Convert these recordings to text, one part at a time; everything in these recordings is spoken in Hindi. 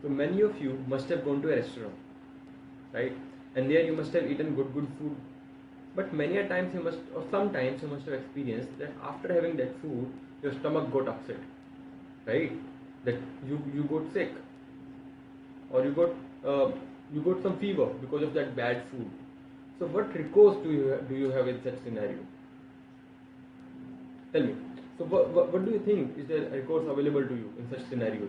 So many of you must have gone to a restaurant, right? And there you must have eaten good food. But many a times you must, or sometimes you must have experienced that after having that food, your stomach got upset, right? That you got sick, or you got some fever because of that bad food. So what recourse do you have in such scenario? Tell me. So what do you think is the recourse available to you in such scenarios?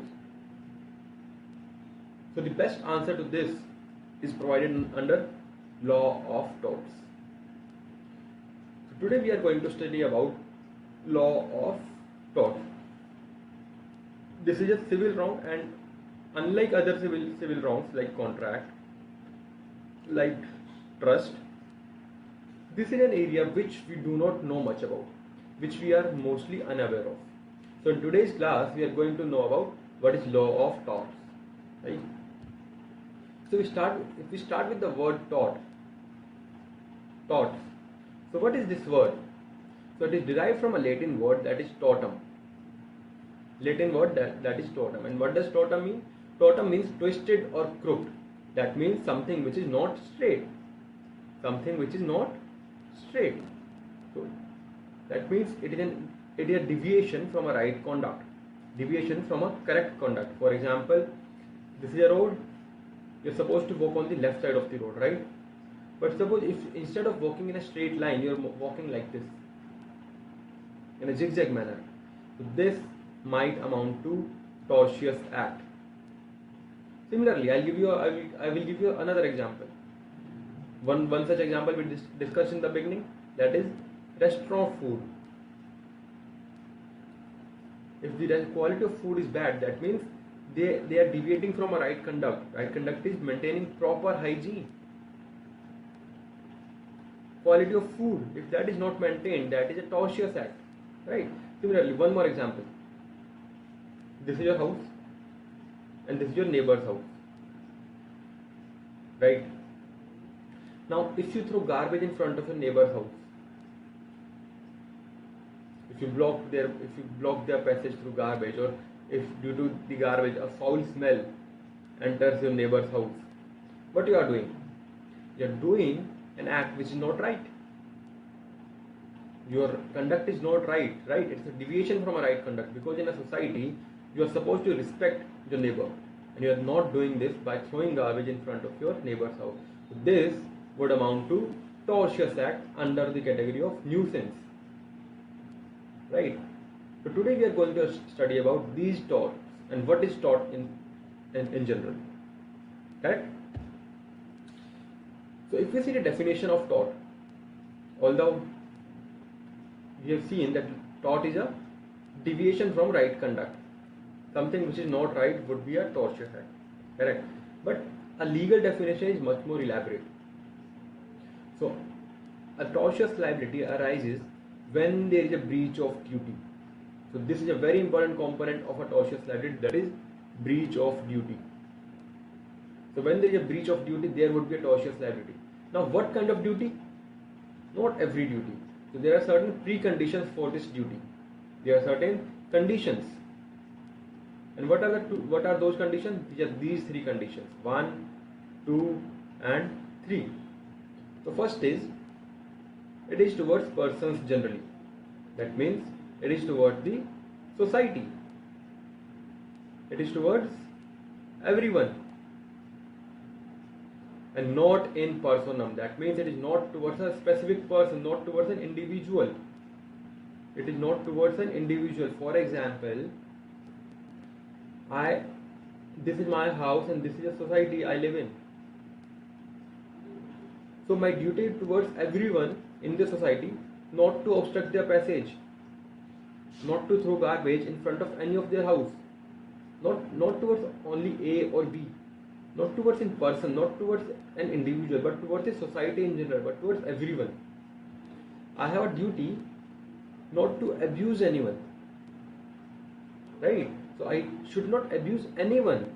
So the best answer to this is provided under law of torts. So today we are going to study about law of tort. This is a civil wrong, and unlike other civil wrongs like contract, like trust, this is an area which we do not know much about, which we are mostly unaware of. So in today's class we are going to know about what is law of torts, right? So if we start with the word tort. So what is this word? So it is derived from a Latin word that is tortum. Latin word that is tortum. And what does tortum mean? Tortum means twisted or crooked. That means something which is not straight. Something which is not straight. So that means it is a deviation from a right conduct. Deviation from a correct conduct. For example, this is a road. You're supposed to walk on the left side of the road, right? But suppose if instead of walking in a straight line, you're walking like this, in a zigzag manner. So this might amount to tortious act. Similarly, I will give you another example. One such example we discussed in the beginning, that is restaurant food. If the quality of food is bad, that means they are deviating from a right conduct. Right conduct is maintaining proper hygiene. Quality of food, if that is not maintained, that is a tortious act, right? Similarly, one more example. This is your house and this is your neighbor's house, right? Now if you throw garbage in front of your neighbor's house, if you block their passage through garbage, or if due to the garbage a foul smell enters your neighbor's house, what you are doing? You are doing an act which is not right. Your conduct is not right? It's a deviation from a right conduct, because in a society you are supposed to respect your neighbor, and you are not doing this by throwing garbage in front of your neighbor's house. So this would amount to tortious act under the category of nuisance, right? So today we are going to study about these torts and what is tort in general, correct? So if we see the definition of tort, although we have seen that tort is a deviation from right conduct, something which is not right would be a tortious act, correct? But a legal definition is much more elaborate. So a tortious liability arises when there is a breach of duty. So this is a very important component of a tortious liability, that is breach of duty. So when there is a breach of duty, there would be a tortious liability. Now what kind of duty? Not every duty. So there are certain preconditions for this duty. There are certain conditions. And what are those conditions? These three conditions: 1, 2 and 3. So first is, it is towards persons generally. That means it is towards the society. It is towards everyone, and not in personam. That means it is not towards a specific person, not towards an individual. It is not towards an individual. For example, this is my house and this is a society I live in. So my duty towards everyone in the society, not to obstruct their passage, not to throw garbage in front of any of their house, not towards only A or B, not towards in person, not towards an individual, but towards the society in general, but towards everyone. I have a duty not to abuse anyone, right? So I should not abuse anyone,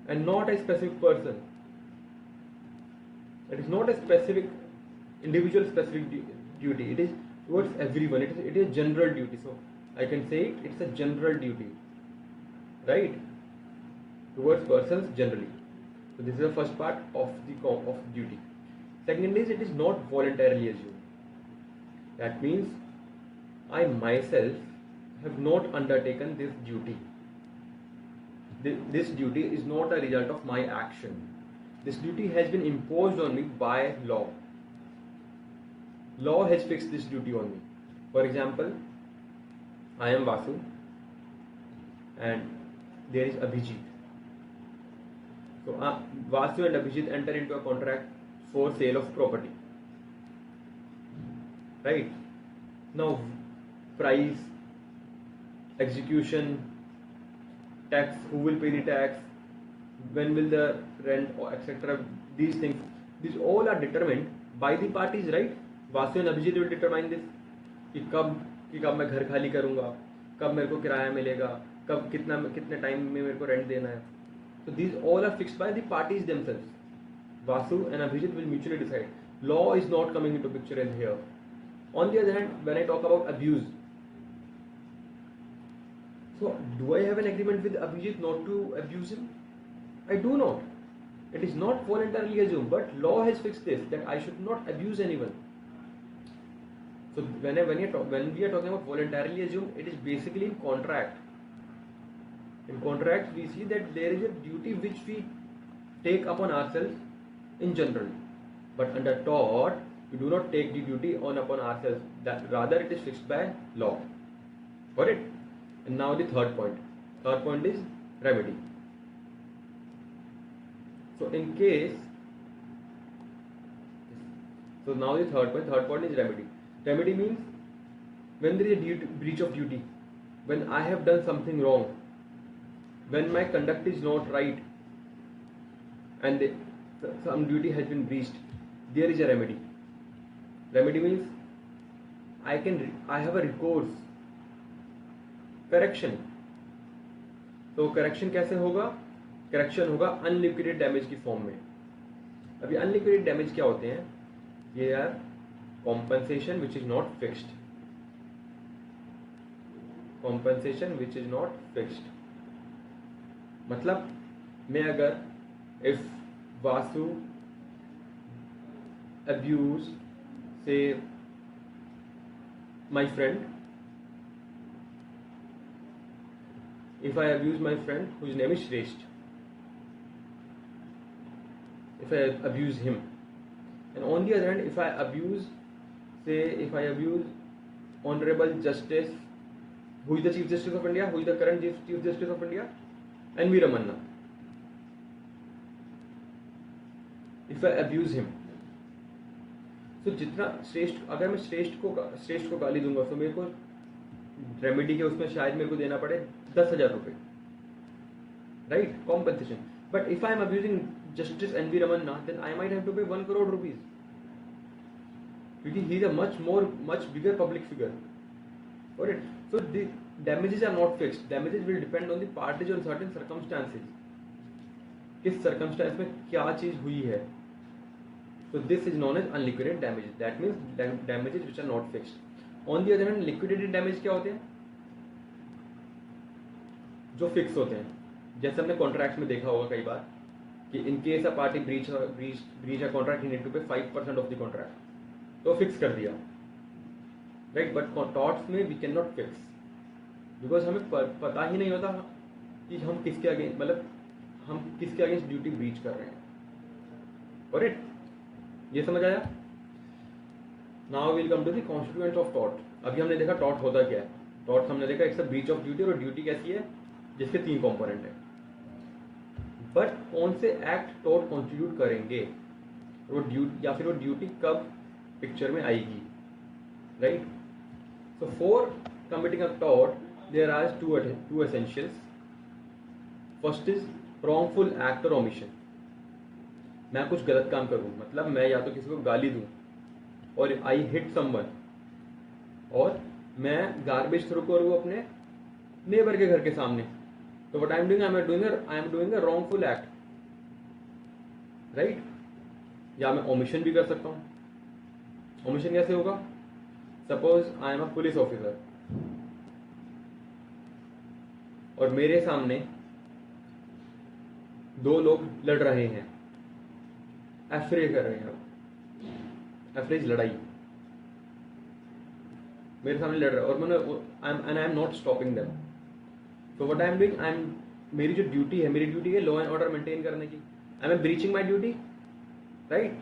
and not a specific person. It is not a specific individual specific duty. It is towards everyone. It is a general duty. So I can say it's a general duty, right? towards persons generally. So this is the first part of the duty. Second is, it is not voluntarily assumed. That means I myself have not undertaken this duty. This duty is not a result of my action. This duty has been imposed on me by law. Law has fixed this duty on me. For example, I am Vasu and there is Abhijit. So Vasu and Abhijit enter into a contract for sale of property. Right? Now, price, execution, tax, who will pay the tax, when will the rent, etc. These things, these all are determined by the parties, right? Vasu and Abhijit will determine this. कि कब मैं घर खाली करूँगा, कब मेरे को किराया मिलेगा, कब कितने टाइम में मेरे को रेंट देना है. So these all are fixed by the parties themselves. Vasu and Abhijit will mutually decide. Law is not coming into picture in here. On the other hand, when I talk about abuse, so do I have an agreement with Abhijit not to abuse him? I do not. It is not voluntarily assumed, but law has fixed this, that I should not abuse anyone. So when we are talking about voluntarily assumed, it is basically in contract. In contract, we see that there is a duty which we take upon ourselves in general, but under tort, we do not take the duty upon ourselves. That rather it is fixed by law. Got it? And now the third point. Third point is remedy. So in case, so now the third point is remedy. Remedy means when there is a breach of duty, when I have done something wrong, when my conduct is not right, and some duty has been breached, there is a remedy. Remedy means I have a recourse, correction. तो correction कैसे होगा? Correction होगा unliquidated damage की form में. अभी unliquidated damage क्या होते हैं? ये यार compensation which is not fixed. Compensation which is not fixed. मतलब मैं अगर if Vasu abuse say my friend, if I abuse my friend whose name is Shresht, if I abuse him, and on the other hand if I abuse Honorable Justice, who is the Chief Justice of India, who is the current Chief Justice of India, N.V. Ramanna, if I abuse him, तो जितना श्रेष्ठ, अगर मैं श्रेष्ठ को गाली दूंगा तो मेरे को रेमेडी के उसमें शायद मेरे को देना पड़े 10,000 रुपए, right, compensation. But if I am abusing justice N V Ramana, then I might have to pay 1 crore rupees, क्योंकि he is a much bigger public figure. Alright, so the damages are not fixed. Damages will depend on the parties on certain circumstances. किस circumstance में क्या चीज हुई है. So this is known as unliquidated damages. That means damages which are not fixed. On the other hand, liquidated damage क्या होते हैं? जो फिक्स होते हैं. जैसे हमने कॉन्ट्रैक्ट में देखा होगा कई बार कि in case a party breach a contract, he need to pay 5% of the contract. तो फिक्स कर दिया. राइट, बट टॉर्ट्स में we can not fix, because हमें पता ही नहीं होता कि हम किसके अगेंस्ट ड्यूटी ब्रीच कर रहे हैं. ऑलराइट, ये समझ आया. Now will come to the constituents of tort. अभी हमने देखा टॉर्ट होता क्या है. टॉर्ट हमने देखा it's a breach of duty, और ड्यूटी कैसी है जिसके 3 कंपोनेंट है. बट कौन से एक्ट टॉर्ट कॉन्स्टिट्यूट करेंगे, वो ड्यूटी या फिर वो ड्यूटी कब पिक्चर में आएगी, right. So for committing a tort, there are two essentials. First is wrongful act or omission. मैं कुछ गलत काम करूं, मतलब मैं या तो किसी को गाली दूं और I hit someone, और मैं गार्बेज थ्रो करूं अपने नेबर के घर के सामने, तो what I am doing a wrongful act, right. या मैं omission भी कर सकता हूं. omission कैसे होगा? Suppose I am a police officer और मेरे सामने दो लोग लड़ रहे हैं, एफ्रे कर रहे हैं, एफ्रेज लड़ाई, मेरे सामने लड़ रहा है और मैंने I am not stopping them. So what I am doing, मेरी जो ड्यूटी है, मेरी ड्यूटी है लॉ एंड ऑर्डर मेंटेन करने की, आई am breaching my duty, right.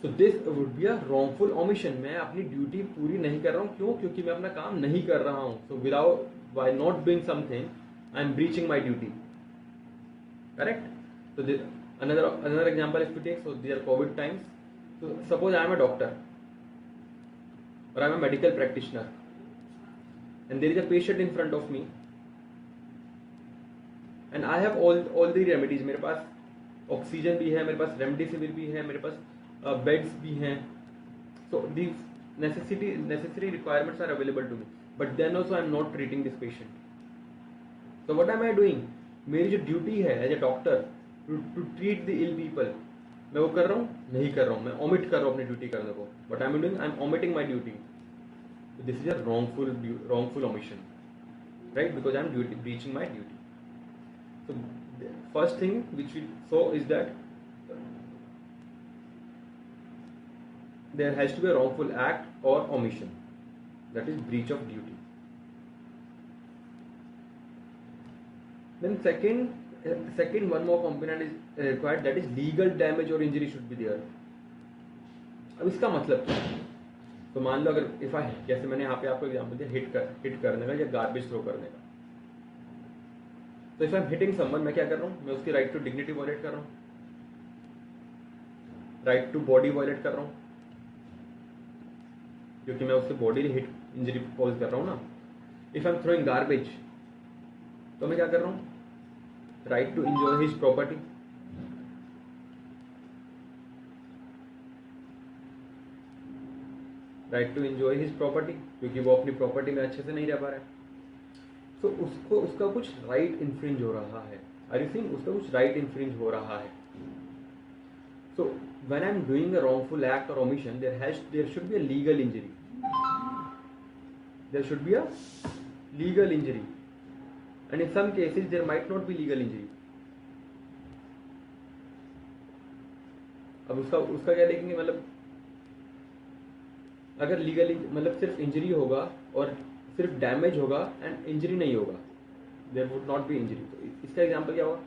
So this would be a wrongful omission, मैं अपनी ड्यूटी पूरी नहीं कर रहा हूँ, क्यों? क्योंकि मैं अपना काम नहीं कर रहा हूँ। So without, by not doing something, I am breaching my duty, correct. So another example if we take, so these are COVID times. So suppose I am a doctor or I am a medical practitioner and there is a patient in front of me and I have all the remedies, मेरे पास ऑक्सीजन भी है, मेरे पास रेमडेसिविर भी है, मेरे पास बेड्स भी हैं. So these necessary requirements are available to me, but then also I am not treating this patient. So what am I doing? मेरी जो ड्यूटी है as a doctor to treat the ill people, मैं वो कर रहा हूँ? नहीं कर रहा हूँ, मैं ओमिट कर रहा हूँ अपनी ड्यूटी करने को. But I am doing, I am omitting my duty. This is a wrongful omission, right? Because I am breaching my duty. So the first thing which we saw is that there has to be a wrongful act or omission, that is breach of duty. Then second one more component is required, that is legal damage or injury should be there. अब इसका मतलब क्या है? तो मान लो अगर इफ आई, जैसे मैंने यहाँ पे आपको एग्जांपल दिया हिट करने का या गार्बेज थ्रो करने का. तो if I am hitting someone, मैं क्या कर रहा हूँ? मैं उसकी राइट टू डिग्निटी वायलेट कर रहा हूँ, राइट टू बॉडी वायलेट कर रहा हूँ, क्योंकि मैं उसके बॉडी हिट इंजरी कॉज कर रहा हूँ ना. If I am throwing garbage, तो मैं क्या कर रहा हूँ? Right to enjoy his property. Right to enjoy his property, क्योंकि वो अपनी प्रॉपर्टी में अच्छे से नहीं रह पा रहा है. तो उसका कुछ राइट इन्फ्रिंज हो रहा है. Are you seeing? उसका कुछ राइट इन्फ्रिंज हो रहा है. So when I am doing a wrongful act और omission, there should be a legal injury. There should be a legal injury. And in some cases there might not be legal injury. अब उसका क्या देखेंगे? मतलब अगर लीगल मतलब सिर्फ इंजरी होगा और सिर्फ डैमेज होगा एंड इंजरी नहीं होगा, there would not be injury. तो इसका एग्जांपल क्या होगा?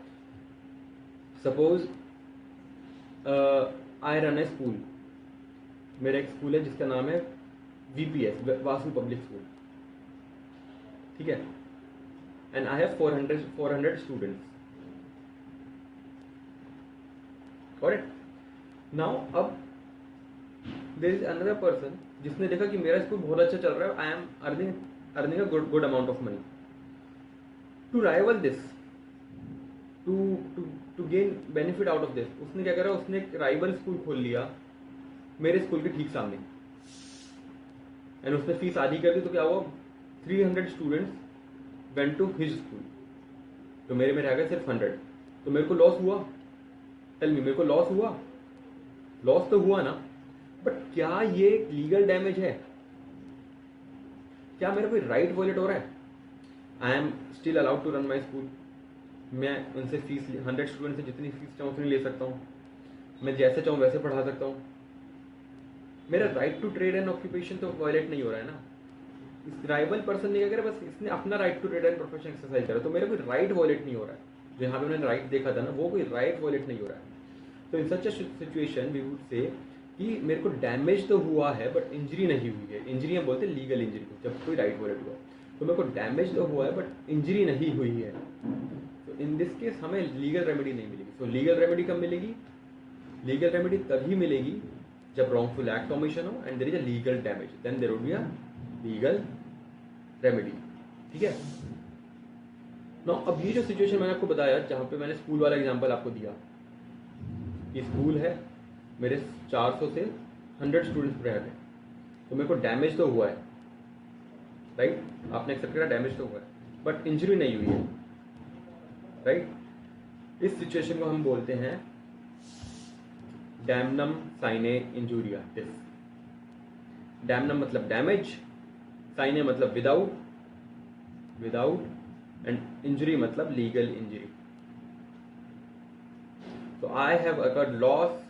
Suppose I run a school. मेरा एक स्कूल है जिसका नाम है VPS, वासु पब्लिक स्कूल, ठीक है. And I have 400 students. Got it? Now, अब there is another person जिसने देखा कि मेरा स्कूल बहुत अच्छा चल रहा है, I am earning a good amount of money. To rival this, to gain benefit out of this, उसने क्या करा? उसने एक राइवल स्कूल खोल लिया मेरे स्कूल के ठीक सामने, एंड उसने फीस आधी कर दी. तो क्या हुआ? 300 students went to his school. तो मेरे में रह गए सिर्फ 100. तो मेरे को लॉस हुआ? टेल मी, मेरे को लॉस हुआ? लॉस तो हुआ ना, बट क्या ये लीगल डैमेज है? क्या मेरा कोई राइट वॉयलेट हो रहा है? I am still allowed to run my school. मैं उनसे फीस 100 स्टूडेंट से जितनी फीस चाहूँ उतनी ले सकता हूँ, मैं जैसे चाहूँ वैसे पढ़ा सकता हूँ. मेरा right to trade and occupation तो वॉयलेट नहीं हो रहा है ना. इस राइवल पर्सन ने क्या करा? बस इसने अपना right to trade and profession exercise करा. तो मेरा कोई राइट वॉयलेट नहीं हो रहा है. जो यहाँ पे मैंने राइट देखा था ना, वो कोई राइट वॉयलेट नहीं हो रहा है. तो in such a situation we would say कि मेरे को डैमेज तो हुआ है बट इंजरी नहीं हुई है. इंजरी हम बोलते हैं लीगल इंजरी को, जब कोई राइट वॉयलेट हुआ. तो मेरे को डैमेज तो हुआ है बट इंजरी नहीं हुई है. तो इन दिस केस हमें लीगल रेमेडी नहीं मिलेगी. सो लीगल रेमेडी कब मिलेगी? लीगल रेमेडी तभी मिलेगी जब रॉन्गफुल एक्ट ओमिशन हो and there is a legal damage, then there would be a legal remedy. ठीक है ना. अब ये जो सिचुएशन मैंने आपको बताया, जहां पे मैंने स्कूल वाला एग्जांपल आपको दिया, ये स्कूल है, मेरे 400 से 100 स्टूडेंट्स रह गए, तो मेरे को डैमेज तो हुआ है, राइट? आपने एक्सेप्ट करा डैमेज तो हुआ है, बट इंजरी नहीं हुई है, राइट? इस सिचुएशन को हम बोलते हैं डैमनम साइने इंजूरियाटिस. डैमनम मतलब डैमेज, साइने मतलब विदाउट, एंड इंजरी मतलब लीगल इंजरी. तो I have occurred loss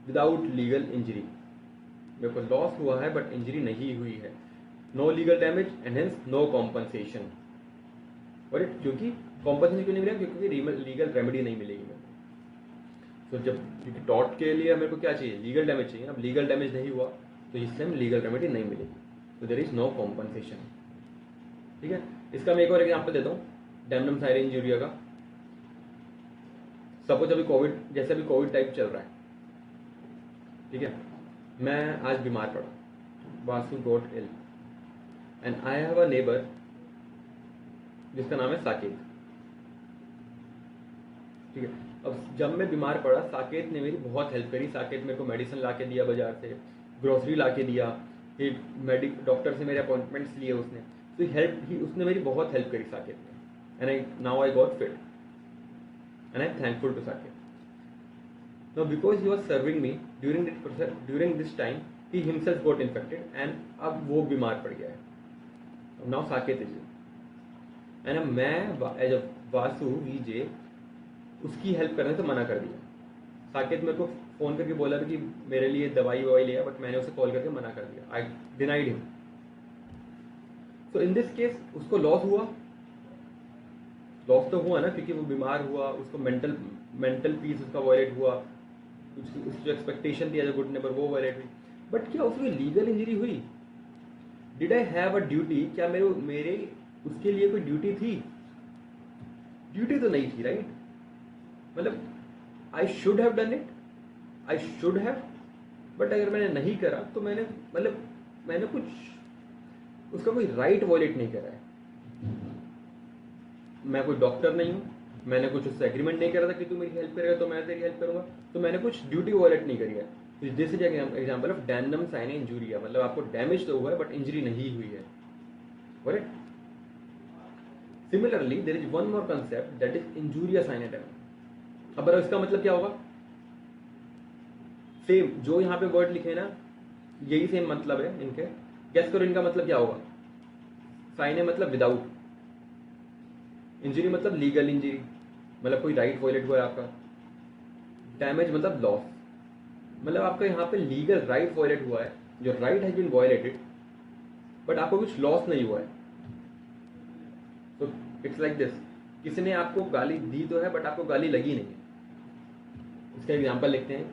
without legal injury, मेरे को लॉस हुआ है बट इंजरी नहीं हुई है, no legal damage and hence no compensation. और क्योंकि कॉम्पनसेशन क्यों नहीं मिलेगा, क्योंकि लीगल रेमेडी नहीं मिलेगी मेरे को। तो जब क्योंकि टॉर्ट के लिए मेरे को क्या चाहिए, लीगल डैमेज चाहिए, अब लीगल डैमेज नहीं हुआ तो इसलिए लीगल रेमेडी नहीं मिलेगी, तो देयर इज नो कॉम्पनसेशन। ठीक है, इसका मैं एक और एग्जाम्पल देता हूँ डैमनम साइरेन इंजूरिया का। सपोज अभी कोविड, जैसे अभी कोविड टाइप चल रहा है, ठीक है, मैं आज बीमार पड़ा, Vasu got ill and I have a neighbour जिसका नाम है साकेत। ठीक है, अब जब मैं बीमार पड़ा, साकेत ने मेरी बहुत हेल्प करी। साकेत मेरे को मेडिसिन ला के दिया, बाजार से ग्रोसरी ला के दिया, फिर डॉक्टर से मेरे अपॉइंटमेंट्स लिए उसने, तो उसने मेरी बहुत हेल्प करी साकेत ने, and now I got fit and I'm thankful to Saket. Now because he was serving me during this time, he himself got infected and अब वो बीमार पड़ गया है। Now Saket is it and मैं एज अ वासु वीजे उसकी हेल्प करने से मना कर दिया। साकेत मेरे को फोन करके बोला था कि मेरे लिए दवाई ववाई लिया, बट मैंने उसे कॉल करके मना कर दिया, I denied him. So in this case उसको लॉस हुआ, लॉस तो हुआ ना, क्योंकि वो बीमार हुआ, उसको मेंटल पीस उसका वायलेट हुआ, उसकी जो एक्सपेक्टेशन थी एज अ गुड नेबर वो वायलेट हुई। बट क्या उसमें लीगल इंजरी हुई? Did I have a duty? क्या मेरे उसके लिए कोई ड्यूटी थी? ड्यूटी तो नहीं थी, राइट? मतलब I should have done it, I should have, but अगर मैंने नहीं करा तो मैंने कुछ उसका कोई राइट वायलेट नहीं करा है। मैं कोई डॉक्टर नहीं हूँ, मैंने कुछ उससे एग्रीमेंट नहीं करा था कि तू मेरी हेल्प करेगा तो मैं तेरी हेल्प करूंगा, तो मैंने कुछ ड्यूटी वायलेट नहीं करी है। This is example of damnum sine injuria, मतलब आपको डैमेज तो हुआ है बट इंजरी नहीं हुई है। Correct? Similarly there is one more concept that is injuria sine damnum. अब इसका मतलब क्या होगा? सेम जो यहाँ पे वर्ड लिखे ना, यही सेम मतलब है इनके। गेस करो इनका मतलब क्या होगा? साइने मतलब विदाउट, इंजरी मतलब लीगल इंजरी, मतलब कोई राइट वायलेट हुआ है आपका, डैमेज मतलब लॉस, मतलब आपका यहाँ पे लीगल राइट वायलेट हुआ है, जो right has been violated, but आपको कुछ लॉस नहीं हुआ है। तो इट्स लाइक दिस, किसी ने आपको गाली दी तो है बट आपको गाली लगी नहीं है। इसका एग्जाम्पल लिखते हैं,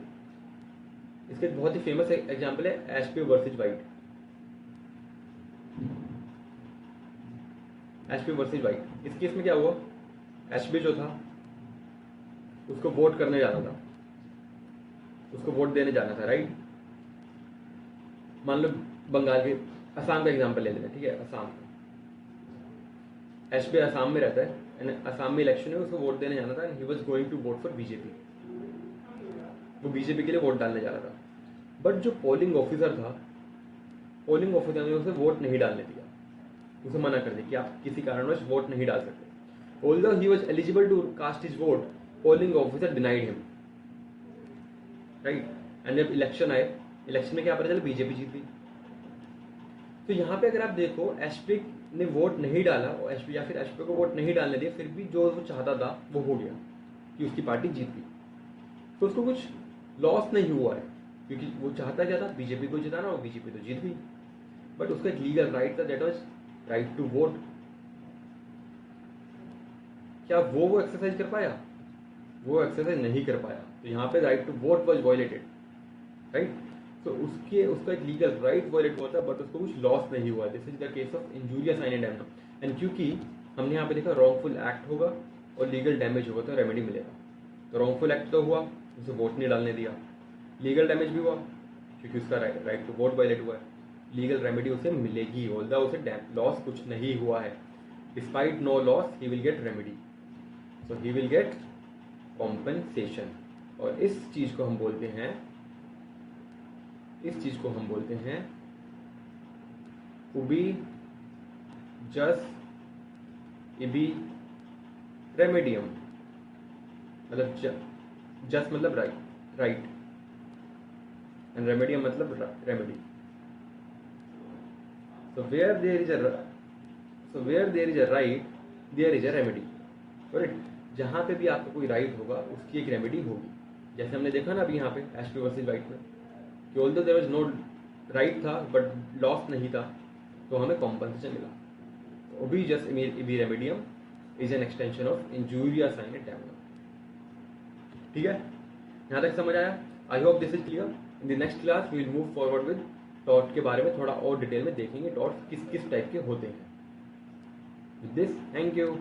इसके बहुत ही फेमस एग्जाम्पल है एशबे वर्सेज वाइट। एशबे वर्सेज वाइट, इस केस में क्या हुआ? एशबे जो था उसको वोट करने जाना था, उसको वोट देने जाना था, राइट? मान लो बंगाल के, असम का एग्जांपल ले लेते हैं, ठीक है? असम, एशबे असम में रहता है एंड असम में इलेक्शन है, उसको वोट देने जाना था and he was going to vote for BJP. वो बीजेपी के लिए वोट डालने जा रहा था, बट जो पोलिंग ऑफिसर था, पोलिंग ऑफिसर ने उसे वोट नहीं डालने दिया, उसे मना कर दिया कि आप किसी कारणवश वोट नहीं डाल सकते। Although he was eligible to cast his vote, polling officer denied him, right? And जब इलेक्शन आए, इलेक्शन में क्या पता चला? बीजेपी जीत गई। तो यहाँ पे अगर आप देखो, एशपे ने वोट नहीं डाला और एशपे या फिर एशपे को वोट नहीं डालने दिया, फिर भी जो वो चाहता था वो हो गया कि उसकी पार्टी जीत गई। तो उसको कुछ लॉस नहीं हुआ है, क्योंकि वो चाहता क्या था? बीजेपी को जिताना, और बीजेपी तो जीत गई। बट उसका एक लीगल राइट था, that was right to vote. क्या वो एक्सरसाइज कर पाया? वो एक्सरसाइज नहीं कर पाया, तो यहाँ पे right to vote was violated, right? तो उसका एक लीगल राइट वायलेट हुआ था, बट उसको कुछ लॉस नहीं हुआ। This is the case of injuria sine and damnum. And क्योंकि हमने यहाँ पे देखा रॉन्गफुल एक्ट होगा और लीगल डैमेज होगा तो रेमेडी मिलेगा। तो रॉन्गफुल एक्ट तो हुआ, उसे वोट नहीं डालने दिया, लीगल डैमेज भी हुआ क्योंकि उसका राइट टू वोट वायलेट हुआ है, लीगल रेमेडी उसे मिलेगी, ऑल्दो उसे लॉस कुछ नहीं हुआ है। Despite no loss he will get remedy, so he will get compensation. और इस चीज को हम बोलते हैं, उबी जस इबी रेमेडियम, मतलब जस मतलब राइट एंड रेमेडियम मतलब remedy. So where there is a right, there is a remedy, correct? जहां पे भी आपका कोई राइट होगा उसकी एक रेमेडी होगी। जैसे हमने देखा ना अभी यहाँ पे एस्ट्रो वर्सेस वाइट में कि although there was no right था बट लॉस नहीं था, तो हमें कॉम्पनसेशन मिला। Ubi jus ibi remedium is an extension of injuria sine damnum. ठीक है, यहाँ तक समझ आया? I hope this is clear. In the next class we will move forward with tort के बारे में थोड़ा और डिटेल में देखेंगे, टॉर्ट किस किस टाइप के होते हैं। With this, thank you.